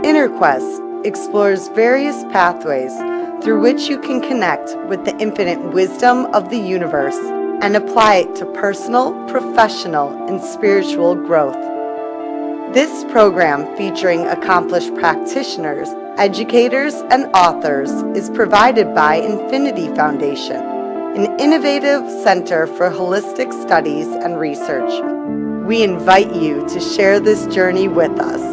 InnerQuest explores various pathways through which you can connect with the infinite wisdom of the universe and apply it to personal, professional, and spiritual growth. This program, featuring accomplished practitioners, educators, and authors, is provided by Infinity Foundation, an innovative center for holistic studies and research. We invite you to share this journey with us.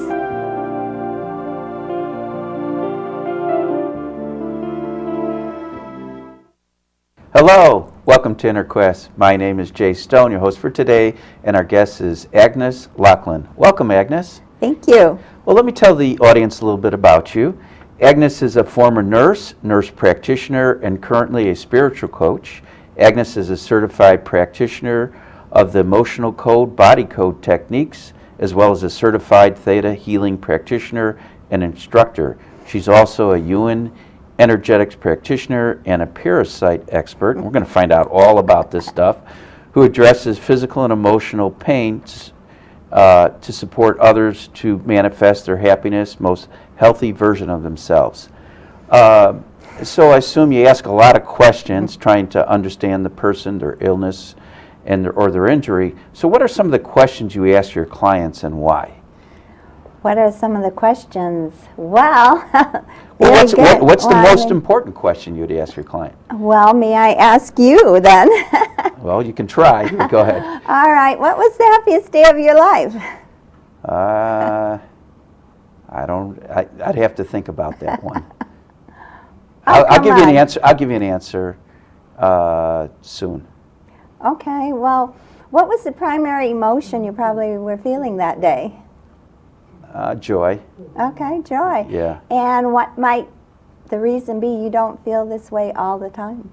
Hello, welcome to InnerQuest. My name is Jay Stone, your host for today, and our guest is Agnes Loughlin. Welcome, Agnes. Thank you. Well, let me tell the audience a little bit about you. Agnes is a former nurse practitioner, and currently a spiritual coach. Agnes is a certified practitioner of the emotional code, body code techniques, as well as a certified Theta healing practitioner and instructor. She's also a Yuen energetics practitioner and a parasite expert, and we're going to find out all about this stuff, who addresses physical and emotional pain to support others to manifest their happiness, most healthy version of themselves. So I assume you ask a lot of questions trying to understand the person, their illness, or their injury. So what are some of the questions you ask your clients and why? What are some of the questions? Well, what's the most important question you'd ask your client? Well, may I ask you then? Well, you can try. Go ahead. All right. What was the happiest day of your life? I'd have to think about that one. I'll give you an answer. I'll give you an answer soon. Okay. Well, what was the primary emotion you probably were feeling that day? Joy. Okay, joy. Yeah. And what might the reason be you don't feel this way all the time?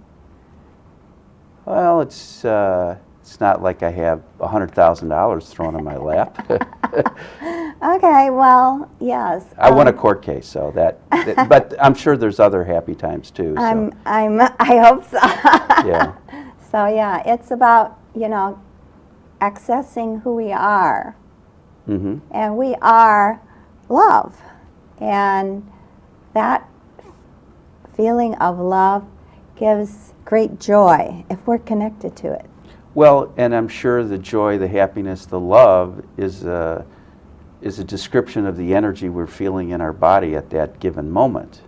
Well, it's not like I have $100,000 thrown in my lap. Okay, well, yes. I won a court case, so but I'm sure there's other happy times too. So. I hope so. Yeah. So yeah, it's about, accessing who we are. Mm-hmm. And we are love. And that feeling of love gives great joy if we're connected to it. Well, and I'm sure the joy, the happiness, the love is a description of the energy we're feeling in our body at that given moment.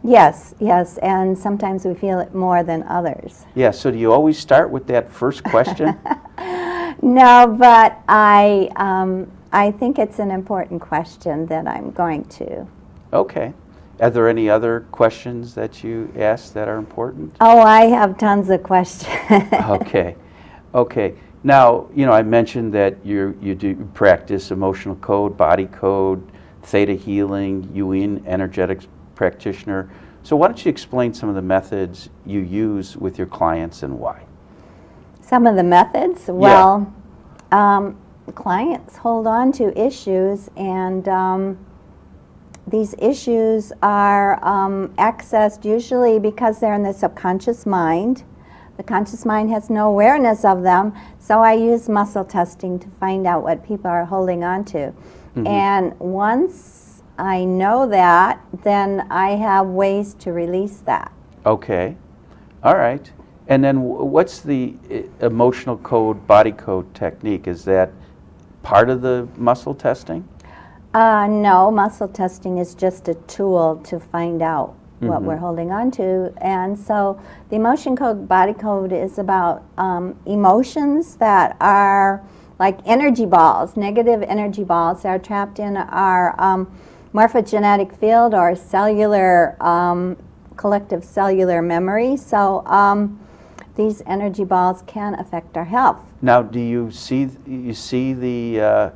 Yes, and sometimes we feel it more than others. Yeah, so do you always start with that first question? No, but I think it's an important question that I'm going to. Okay. Are there any other questions that you ask that are important? Oh, I have tons of questions. Okay. Now, I mentioned that you do practice emotional code, body code, Theta healing, Yuen energetics practitioner. So why don't you explain some of the methods you use with your clients and why? Some of the methods? Well, clients hold on to issues, and these issues are accessed usually because they're in the subconscious mind. The conscious mind has no awareness of them, so I use muscle testing to find out what people are holding on to. Mm-hmm. And once I know that, then I have ways to release that. Okay. All right. And then what's the emotional code, body code technique? Is that part of the muscle testing? No, muscle testing is just a tool to find out what we're holding on to. And so the emotion code, body code is about emotions that are like energy balls, negative energy balls that are trapped in our morphogenetic field or cellular, collective cellular memory. So these energy balls can affect our health. Now, do you see the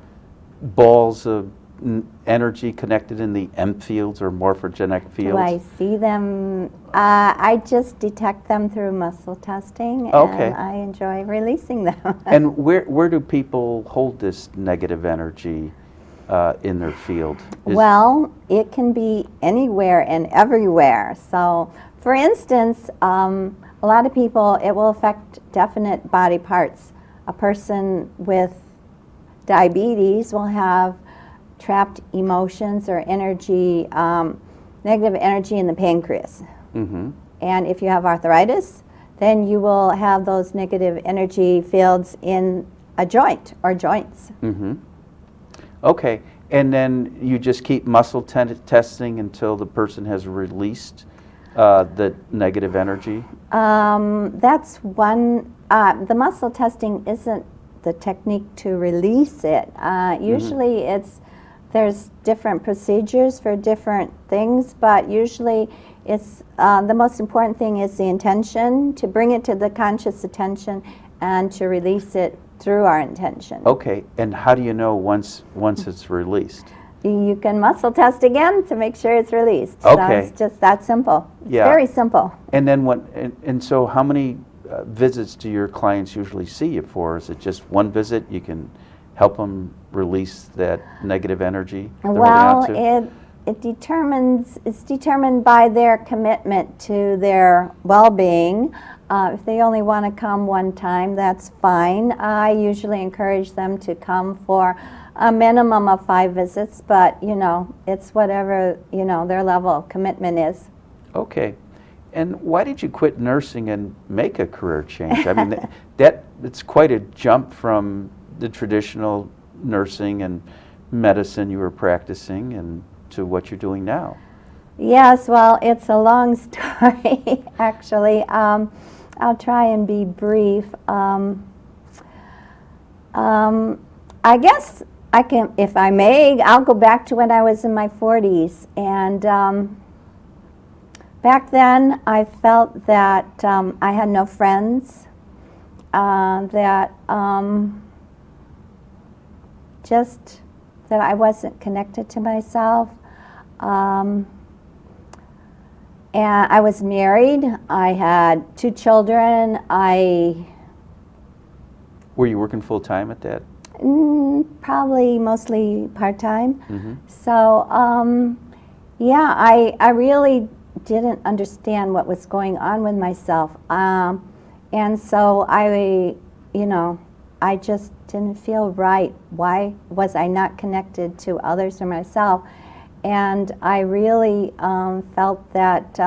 balls of energy connected in the M fields or morphogenic fields? Do I see them? I just detect them through muscle testing, okay. And I enjoy releasing them. And where do people hold this negative energy in their field? Well, it can be anywhere and everywhere. So, for instance, a lot of people, it will affect definite body parts. A person with diabetes will have trapped emotions or energy, negative energy in the pancreas. Mm-hmm. And if you have arthritis, then you will have those negative energy fields in a joint or joints. Mm-hmm. Okay, and then you just keep muscle testing until the person has released the negative energy? That's one, the muscle testing isn't the technique to release it. Usually there's different procedures for different things, but usually it's, the most important thing is the intention, to bring it to the conscious attention and to release it through our intention. Okay, and how do you know once it's released? You can muscle test again to make sure it's released. Okay. So it's just that simple. It's Yeah. very simple. And then and so how many visits do your clients usually see you for? Is it just one visit? You can help them release that negative energy they're holding Well, on to? it's determined by their commitment to their well-being. If they only want to come one time, that's fine. I usually encourage them to come for a minimum of 5 visits, but it's whatever their level of commitment is. Okay. And why did you quit nursing and make a career change? I mean, it's quite a jump from the traditional nursing and medicine you were practicing and to what you're doing now. Yes, well, it's a long story, actually. I'll try and be brief. I guess I can, if I may, I'll go back to when I was in my 40s. And back then, I felt that I had no friends, just that I wasn't connected to myself. And I was married. I had 2 children. Were you working full time at that? Probably mostly part-time. Mm-hmm. So, yeah, I really didn't understand what was going on with myself. And so I just didn't feel right. Why was I not connected to others or myself? And I really felt that,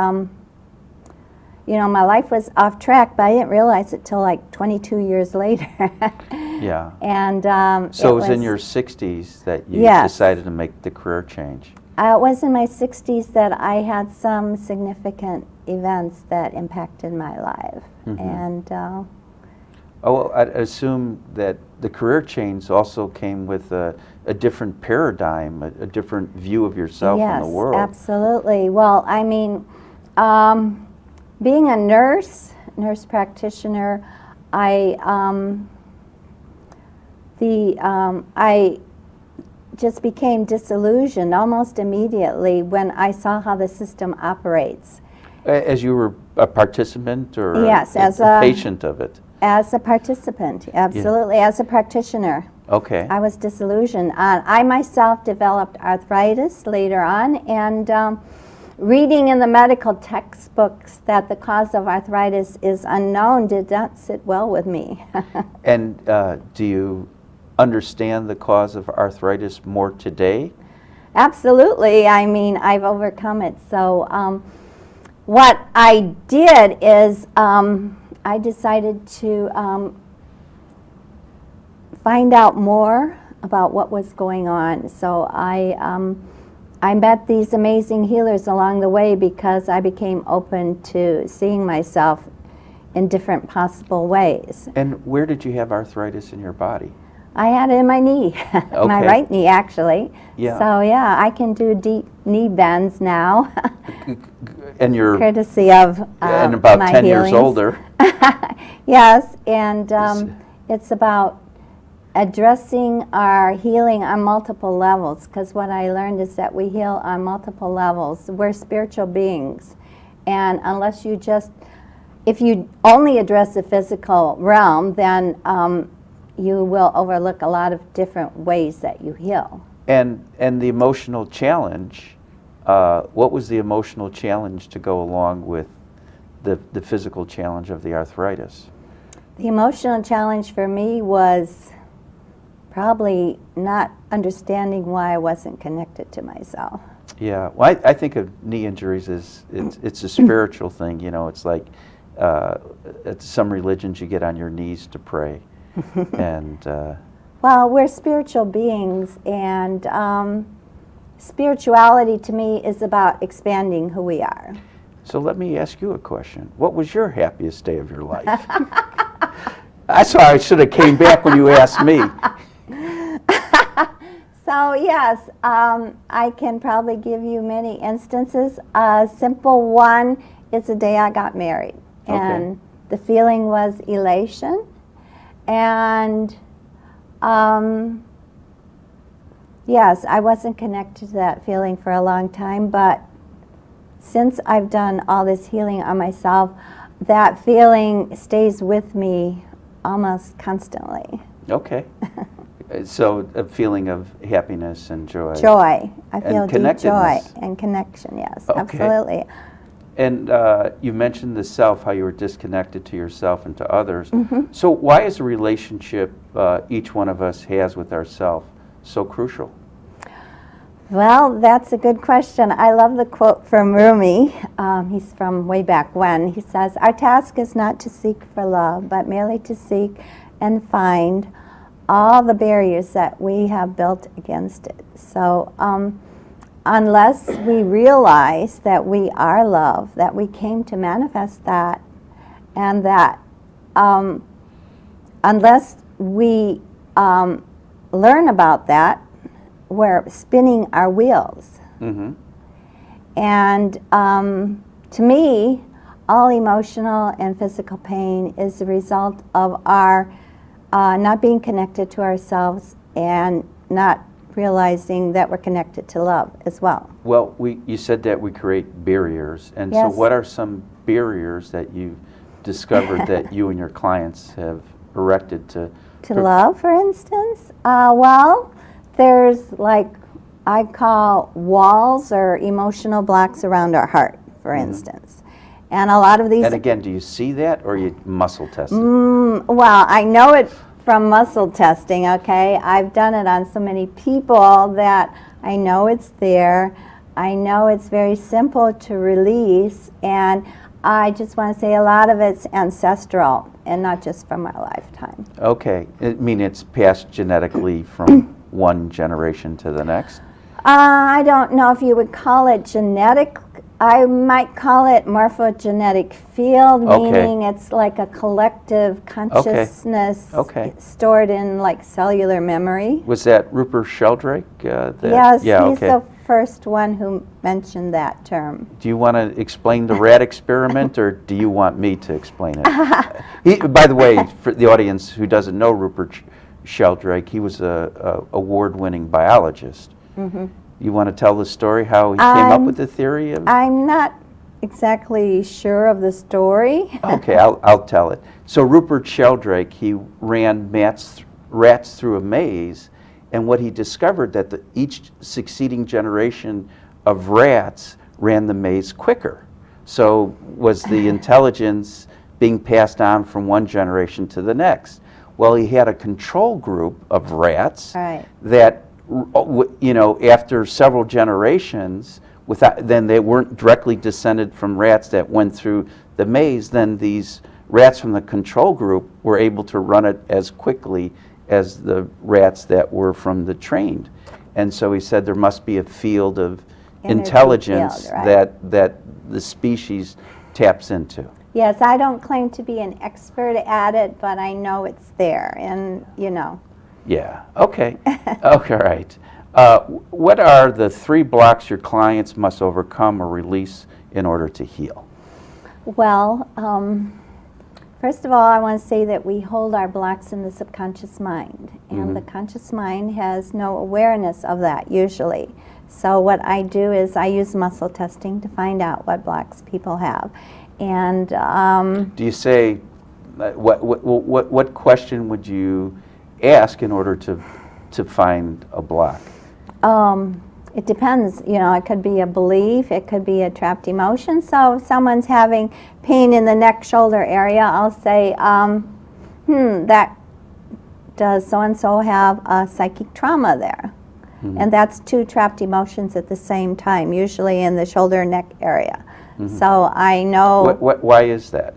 my life was off track, but I didn't realize it till like 22 years later. Yeah. And so it was in your 60s that you Yes. decided to make the career change. It was in my 60s that I had some significant events that impacted my life. Mhm. And Well, I assume that the career change also came with a different paradigm, a different view of yourself and the world. Yes, absolutely. Well, I mean, being a nurse practitioner, I just became disillusioned almost immediately when I saw how the system operates. As you were a participant or Yes, as a a patient of it? As a participant, absolutely. As a practitioner, Okay. I was disillusioned. I myself developed arthritis later on, and reading in the medical textbooks that the cause of arthritis is unknown did not sit well with me. And do you understand the cause of arthritis more today? Absolutely. I mean, I've overcome it. So what I did is I decided to find out more about what was going on. So I met these amazing healers along the way because I became open to seeing myself in different possible ways. And where did you have arthritis in your body? I had it in my knee, my Okay. right knee actually. Yeah. So yeah, I can do deep knee bends now, And you're courtesy of and about my 10 years healings. older. Yes, and it's about addressing our healing on multiple levels, because what I learned is that we heal on multiple levels. We're spiritual beings, and unless if you only address the physical realm, then you will overlook a lot of different ways that you heal. And the emotional challenge, what was the emotional challenge to go along with the physical challenge of the arthritis? The emotional challenge for me was probably not understanding why I wasn't connected to myself. Yeah, well, I think of knee injuries as it's a spiritual thing. You know, it's like at some religions you get on your knees to pray, and well, we're spiritual beings, and spirituality to me is about expanding who we are. so let me ask you a question. What was your happiest day of your life? That's why I should have came back when you asked me. So yes, I can probably give you many instances. A simple one is the day I got married. And the feeling was elation. And yes, I wasn't connected to that feeling for a long time, but since I've done all this healing on myself, that feeling stays with me almost constantly. Okay. So a feeling of happiness and joy. Joy. I feel deep joy connectedness. and connection, yes, Okay. absolutely. And you mentioned the self, how you were disconnected to yourself and to others. So why is the relationship each one of us has with ourself so crucial? Well, that's a good question. I love the quote from Rumi. He's from way back when. He says, "Our task is not to seek for love, but merely to seek and find all the barriers that we have built against it." So unless we realize that we are love, that we came to manifest that, and that unless we learn about that, we're spinning our wheels. And to me, all emotional and physical pain is the result of our not being connected to ourselves and not realizing that we're connected to love as well. Well, you said that we create barriers. And Yes. so what are some barriers that you've discovered that you and your clients have erected to Love, for instance? Well, there's like I call walls or emotional blocks around our heart, for instance. And a lot of these... And again, do you see that or you muscle test it? Well, I know it from muscle testing, okay? I've done it on so many people that I know it's there. I know it's very simple to release, and I just want to say a lot of it's ancestral and not just from our lifetime. Okay. I mean, it's passed genetically from one generation to the next? I don't know if you would call it genetic. I might call it morphogenetic field, meaning it's like a collective consciousness stored in like cellular memory. Was that Rupert Sheldrake? Yes, he's the first one who mentioned that term. Do you want to explain the rat experiment, or do you want me to explain it? By the way, for the audience who doesn't know Rupert Sheldrake, he was a award-winning biologist. You want to tell the story, how he came up with the theory of... I'm not exactly sure of the story. Okay, I'll tell it. So Rupert Sheldrake, he ran rats through a maze, and what he discovered that each succeeding generation of rats ran the maze quicker. So was the intelligence being passed on from one generation to the next? Well, he had a control group of rats that, you know, after several generations, then they weren't directly descended from rats that went through the maze, then these rats from the control group were able to run it as quickly as the rats that were from the trained. And so he said there must be a field of intelligence that the species taps into. Yes, I don't claim to be an expert at it, but I know it's there, and you know. Yeah, okay. Okay, right. What are the 3 blocks your clients must overcome or release in order to heal? Well, first of all, I want to say that we hold our blocks in the subconscious mind, and the conscious mind has no awareness of that usually. So what I do is I use muscle testing to find out what blocks people have. And do you say, what question would you ask in order to find a block? It depends. You know, it could be a belief, it could be a trapped emotion. So if someone's having pain in the neck, shoulder area, I'll say, that does so-and-so have a psychic trauma there? And that's two trapped emotions at the same time, usually in the shoulder and neck area. So I know... Why is that?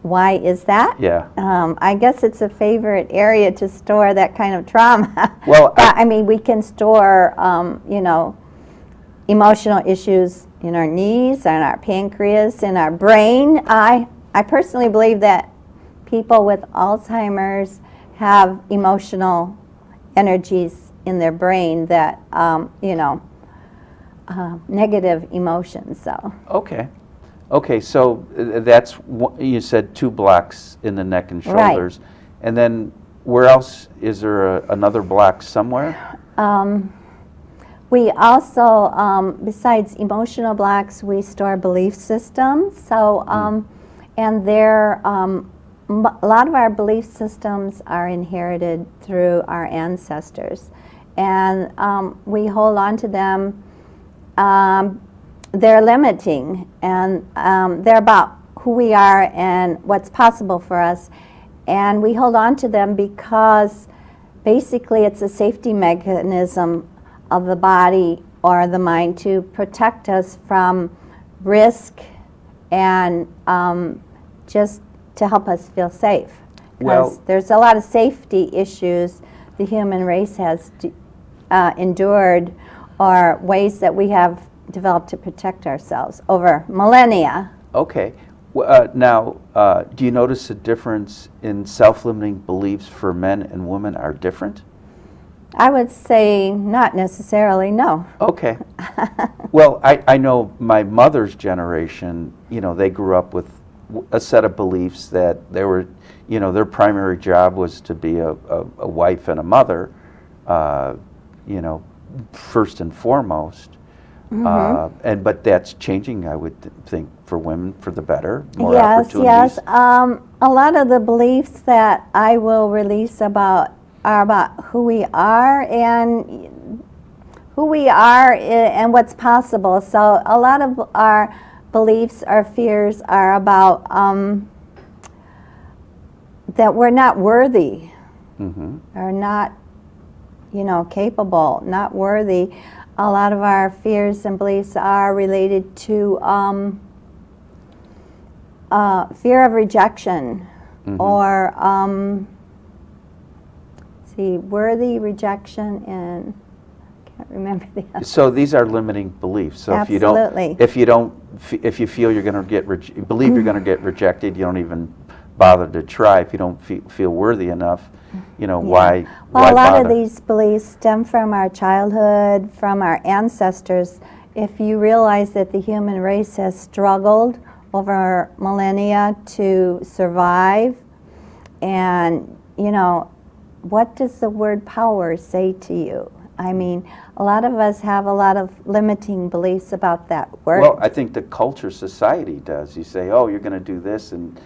Why is that? Yeah. I guess it's a favorite area to store that kind of trauma. Well, But, I mean, we can store, you know, emotional issues in our knees, in our pancreas, in our brain. I personally believe that people with Alzheimer's have emotional energies in their brain that, you know, negative emotions. So. Okay. Okay, so that's, you said 2 blocks in the neck and shoulders. Right. And then where else? Is there another block somewhere? We also, besides emotional blocks, we store belief systems. So, and a lot of our belief systems are inherited through our ancestors. And we hold on to them. They're limiting, and they're about who we are and what's possible for us. And we hold on to them because basically it's a safety mechanism of the body or the mind to protect us from risk and just to help us feel safe. Because there's a lot of safety issues the human race has endured, or ways that we have developed to protect ourselves over millennia. Okay. Now, do you notice a difference in self-limiting beliefs for men and women are different? I would say not necessarily, no. Okay. Well, I know my mother's generation, you know, they grew up with a set of beliefs that they were, you know, their primary job was to be a wife and a mother, you know, first and foremost. But that's changing, I would think, for women for the better, more opportunities. Yes. A lot of the beliefs that I will release are about who we are and what's possible. So a lot of our beliefs, our fears are about that we're not worthy, or not, you know, capable, not worthy. A lot of our fears and beliefs are related to fear of rejection, or worthy, rejection, and I can't remember the other. So these are limiting beliefs. So Absolutely. if you feel you're going to believe you're going to get rejected, you don't even bother to try. If you don't feel worthy enough, you know, why Well, a lot bother? of these beliefs stem from our childhood, from our ancestors. If you realize that the human race has struggled over millennia to survive, and, you know, what does the word power say to you? I mean, a lot of us have a lot of limiting beliefs about that word. Well, I think the culture society does. You say, oh, you're going to do this, and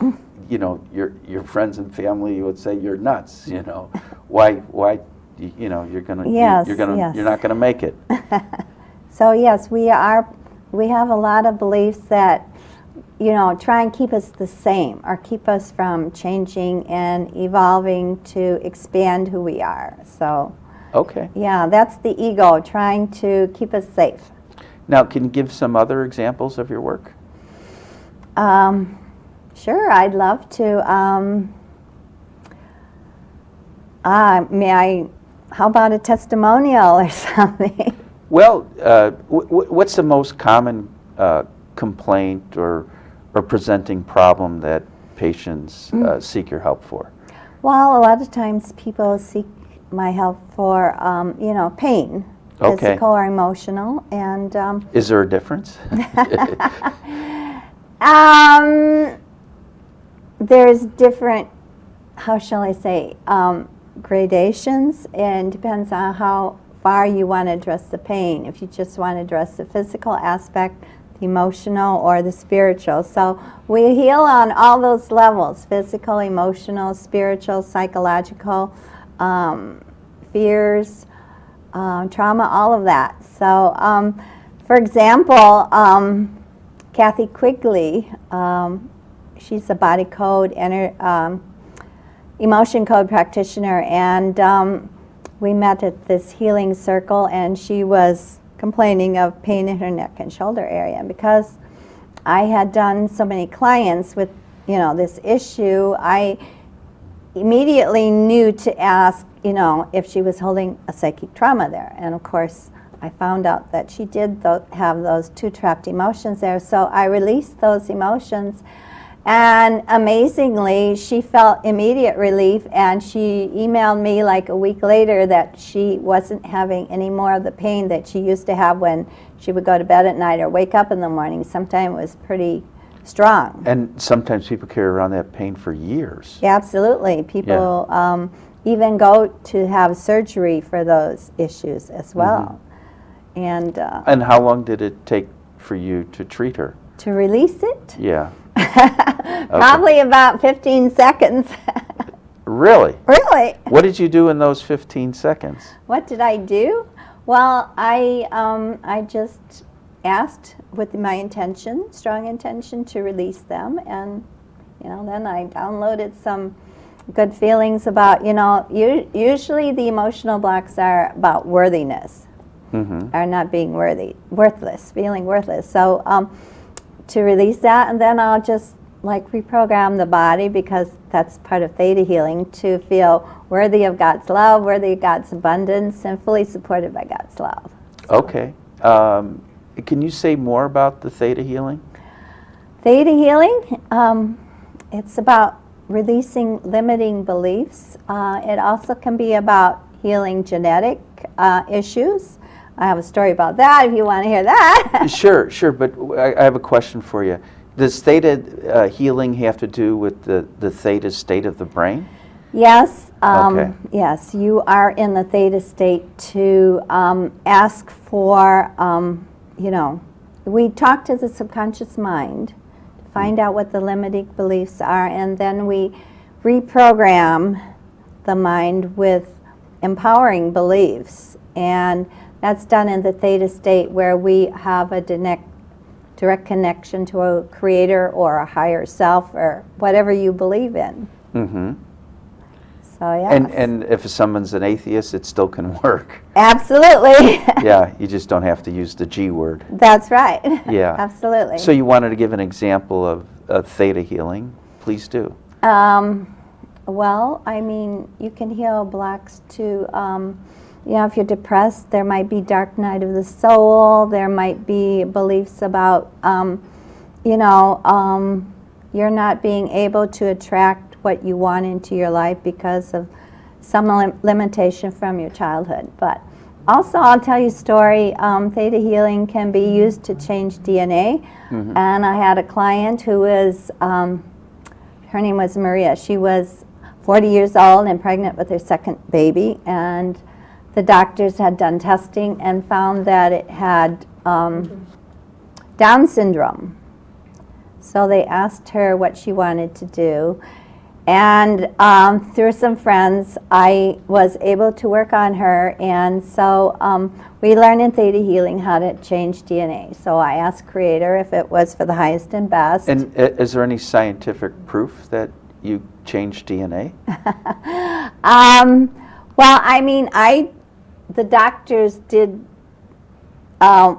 you know, your friends and family would say you're nuts. You know, why? You know, you're not going to make it. So yes, we have a lot of beliefs that, you know, try and keep us the same, or keep us from changing and evolving to expand who we are. So. Okay. Yeah, that's the ego trying to keep us safe. Now, can you give some other examples of your work? Sure, I'd love to. How about a testimonial or something? Well, what's the most common complaint or presenting problem that patients seek your help for? Well, a lot of times people seek my help for, you know, pain, physical or emotional, and is there a difference? There's different, how shall I say, gradations, and depends on how far you want to address the pain. If you just want to address the physical aspect, the emotional, or the spiritual. So we heal on all those levels: physical, emotional, spiritual, psychological. Fears, trauma, all of that. So, for example, Kathy Quigley, she's a body code emotion code practitioner, and we met at this healing circle, and she was complaining of pain in her neck and shoulder area. And because I had done so many clients with, this issue, I immediately knew to ask, if she was holding a psychic trauma there. And of course, I found out that she did have those 2 trapped emotions there. So I released those emotions, and amazingly, she felt immediate relief, and she emailed me like a week later that she wasn't having any more of the pain that she used to have when she would go to bed at night or wake up in the morning. Sometimes it was pretty strong. And sometimes people carry around that pain for years. Yeah, absolutely. People even go to have surgery for those issues as well. And how long did it take for you to treat her? To release it? Yeah. Probably about 15 seconds. Really? Really? What did you do in those 15 seconds? What did I do? Well, I just asked with my intention, strong intention, to release them, and then I downloaded some good feelings about, usually the emotional blocks are about worthiness, are not being worthless, feeling worthless. So to release that, and then I'll just reprogram the body, because that's part of Theta healing, to feel worthy of God's love, worthy of God's abundance, and fully supported by God's love. So. Okay. Can you say more about the Theta healing? Theta healing, it's about releasing limiting beliefs. It also can be about healing genetic issues. I have a story about that if you want to hear that. Sure, but I have a question for you. Does Theta healing have to do with the Theta state of the brain? Yes. Okay. Yes, you are in the Theta state to ask for, we talk to the subconscious mind to find out what the limiting beliefs are, and then we reprogram the mind with empowering beliefs. And that's done in the Theta state, where we have a direct connection to a creator or a higher self or whatever you believe in. So, yes. And if someone's an atheist, it still can work. Absolutely. Yeah, you just don't have to use the G word. That's right. Yeah. Absolutely. So you wanted to give an example of Theta healing. Please do. Well, you can heal blocks to, if you're depressed, there might be dark night of the soul. There might be beliefs about, you're not being able to attract what you want into your life because of some limitation from your childhood. But also, I'll tell you a story. Theta healing can be used to change DNA. And I had a client who was, her name was Maria. She was 40 years old and pregnant with her second baby. And the doctors had done testing and found that it had Down syndrome. So they asked her what she wanted to do. And through some friends, I was able to work on her. And so we learned in Theta healing how to change DNA. So I asked Creator if it was for the highest and best. And is there any scientific proof that you changed DNA? Well, the doctors did the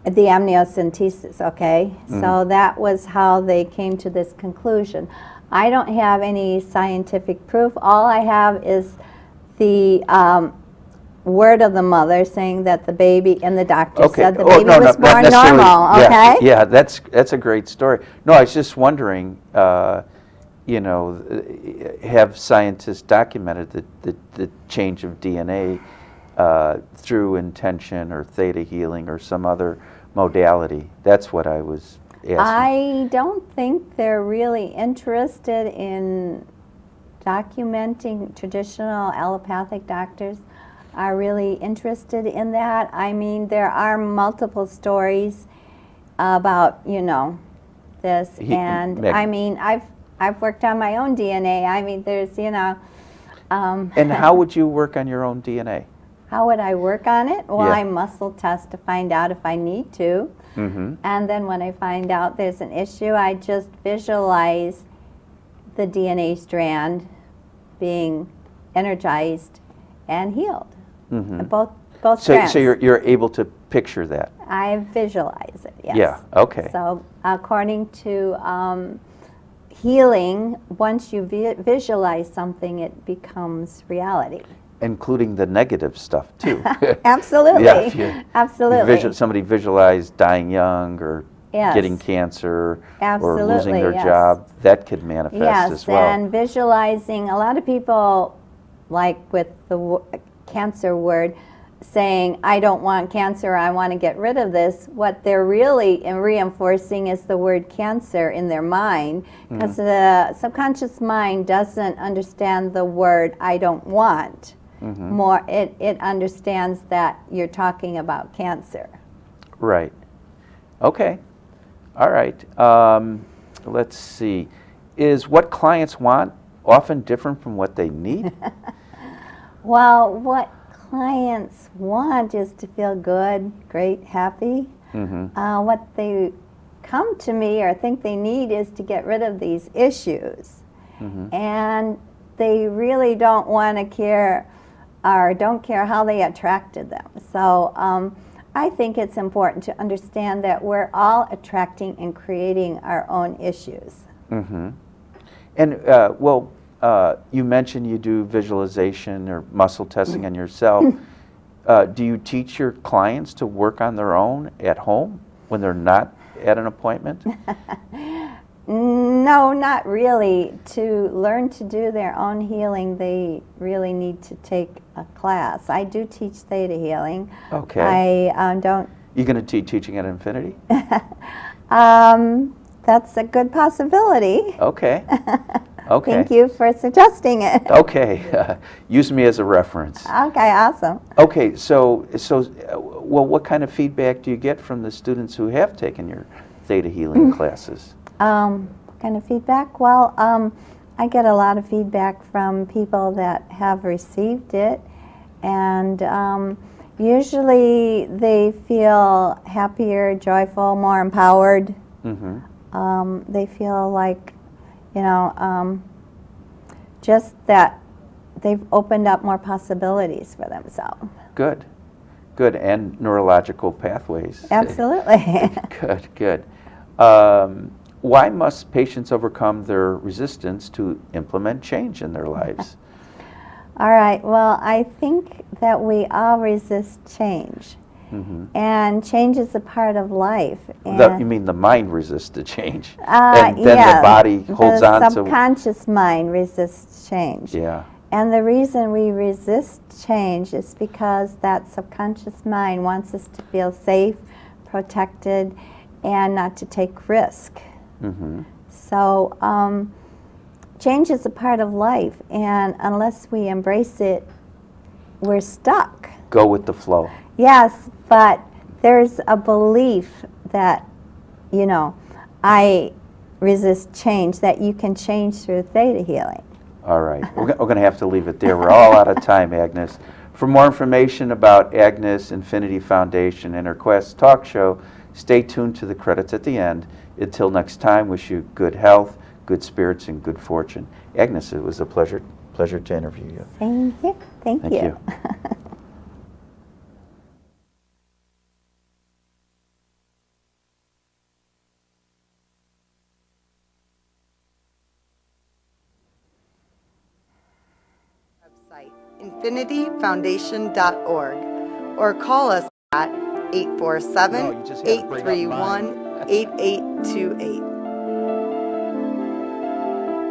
amniocentesis, okay? So that was how they came to this conclusion. I don't have any scientific proof. All I have is the word of the mother saying that the baby, and the doctor said the baby was born normal, okay? Yeah, that's a great story. No, I was just wondering, have scientists documented the change of DNA through intention or Theta healing or some other modality? That's what I was asking. I don't think they're really interested in documenting. Traditional allopathic doctors are really interested in that. There are multiple stories about, this, and I've worked on my own DNA. There's, And how would you work on your own DNA? How would I work on it? Well, Yeah. I muscle test to find out if I need to. And then when I find out there's an issue, I just visualize the DNA strand being energized and healed. Mhm. Both So strands. you're able to picture that? I visualize it, yes. Yeah, okay. So according to healing, once you visualize something, it becomes reality. Including the negative stuff, too. Absolutely. Yeah, if you Absolutely. somebody visualized dying young or Yes. getting cancer or losing Absolutely, their yes. job, that could manifest Yes, as well. and visualizing, a lot of people, like with the cancer word, saying, I don't want cancer, I want to get rid of this. What they're really reinforcing is the word cancer in their mind, because the subconscious mind doesn't understand the word I don't want. More, it understands that you're talking about cancer. Right. Okay. All right. Let's see. Is what clients want often different from what they need? Well, what clients want is to feel good, great, happy. What they come to me or think they need is to get rid of these issues. And they really don't want to care or don't care how they attracted them. So I think it's important to understand that we're all attracting and creating our own issues. And, you mentioned you do visualization or muscle testing on yourself. Do you teach your clients to work on their own at home when they're not at an appointment? No, not really. To learn to do their own healing, they really need to take a class. I do teach Theta healing. Okay. I don't. You going to be teaching at Infinity? That's a good possibility. Okay. Okay. Thank you for suggesting it. Okay. Use me as a reference. Okay, awesome. Okay, so what kind of feedback do you get from the students who have taken your Theta healing classes? What kind of feedback? Well, I get a lot of feedback from people that have received it, and usually they feel happier, joyful, more empowered. They feel like, just that they've opened up more possibilities for themselves. Good. Good, and neurological pathways. Absolutely. Good. Why must patients overcome their resistance to implement change in their lives? All right, well, I think that we all resist change. And change is a part of life. You mean the mind resists the change, and then the body holds on to... The subconscious mind resists change. Yeah. And the reason we resist change is because that subconscious mind wants us to feel safe, protected, and not to take risk. So change is a part of life, and unless we embrace it, we're stuck. Go with the flow. Yes, but there's a belief that, I resist change, that you can change through Theta healing. All right. We're going to have to leave it there. We're all out of time, Agnes. For more information about Agnes Infinity Foundation and her Quest talk show, stay tuned to the credits at the end. Until next time, wish you good health, good spirits, and good fortune. Agnes, it was a pleasure to interview you. Same here. Thank you. Website infinityfoundation.org or call us at 847-831-8828.